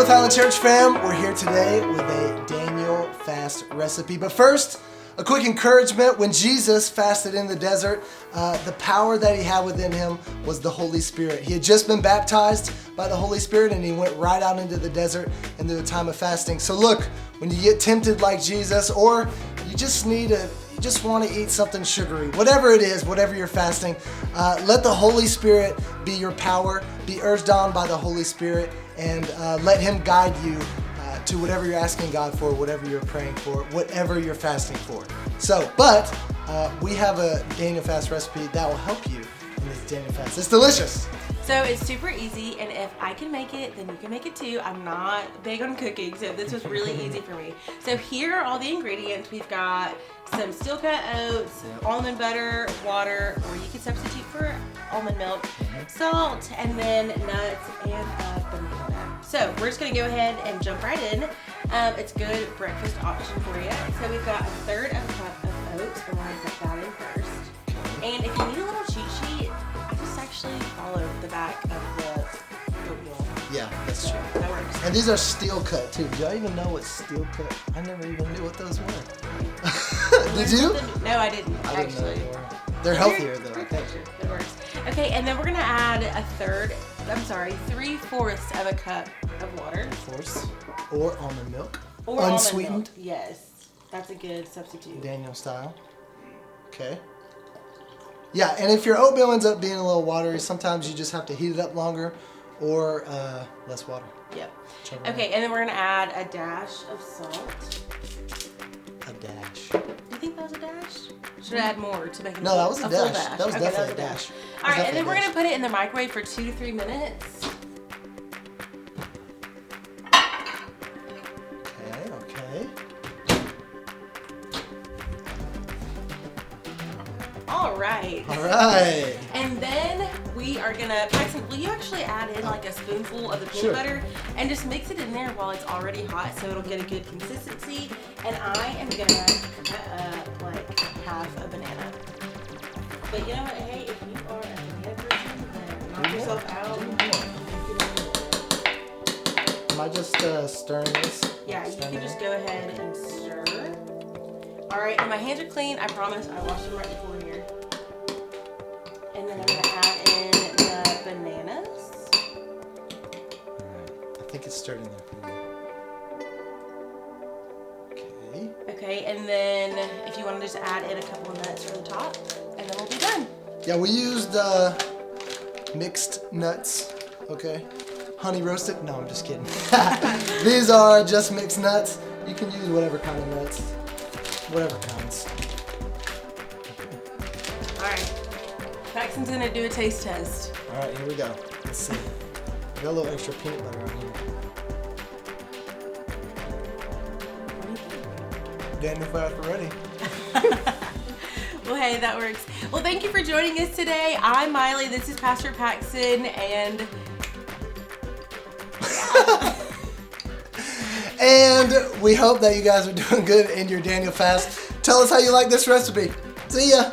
Highland Church fam, we're here today with a Daniel fast recipe. But first, a quick encouragement. When Jesus fasted in the desert, the power that he had within him was the Holy Spirit. He had just been baptized by the Holy Spirit and he went right out into the desert into a time of fasting. So look, when you get tempted like Jesus, or you just want to eat something sugary, whatever it is, whatever you're fasting, let the Holy Spirit be your power. Be urged on by the Holy Spirit and let him guide you to whatever you're asking God for, whatever you're praying for, whatever you're fasting for. So, but we have a Daniel fast recipe that will help you in this Daniel fast. It's delicious. So it's super easy, and if I can make it, then you can make it too. I'm not big on cooking, so this was really easy for me. So here are all the ingredients. We've got some steel cut oats, almond butter, water, or you can substitute for almond milk, salt, and then nuts and a banana. So we're just gonna go ahead and jump right in. It's a good breakfast option for you. So we've got a third of a cup of oats, and we're gonna put that in first. And if you need a little cheat sheet, I just actually followed the back of the oatmeal. Yeah, that's true. That works. And these are steel cut too. Do y'all even know what steel cut? I never even knew what those were. Did you? No, I didn't I didn't know actually. they were. They're healthier though, I think. It works. Okay, and then we're gonna add 3/4 of a cup of water. Or almond milk. Or unsweetened. almond milk. Yes, that's a good substitute. Daniel style. Okay. Yeah, and if your oatmeal ends up being a little watery, sometimes you just have to heat it up longer or less water. Yep. Okay, and then we're gonna add a dash of salt. A dash. Do you think that was a dash? Should I add more to make it No, that was a full dash. That was definitely a dash. All right, and then we're gonna put it in the microwave for 2 to 3 minutes. Okay. All right. And then we are gonna, Paxton, will you actually add in like a spoonful of the peanut butter and just mix it in there while it's already hot so it'll get a good consistency. And I am gonna cut like half a banana. But you know what, hey, if you are a banana person, then knock yourself out. Am I just stirring this? Yeah, you can just go ahead and stir. All right, and my hands are clean. I promise. I washed them right before here. And then I'm gonna add in the bananas. Alright, I think it's stirred in there pretty well. Okay. Okay, and then if you want to just add in a couple of nuts from the top, and then we'll be done. Yeah, we used mixed nuts. Okay. Honey roasted? No, I'm just kidding. These are just mixed nuts. You can use whatever kind of nuts. Whatever kinds. Alright. Paxton's gonna do a taste test. Alright, here we go. Let's see. I got a little extra peanut butter on here. Daniel fast ready. Well, hey, that works. Well, thank you for joining us today. I'm Miley. This is Pastor Paxton, and And we hope that you guys are doing good in your Daniel fast. Tell us how you like this recipe. See ya.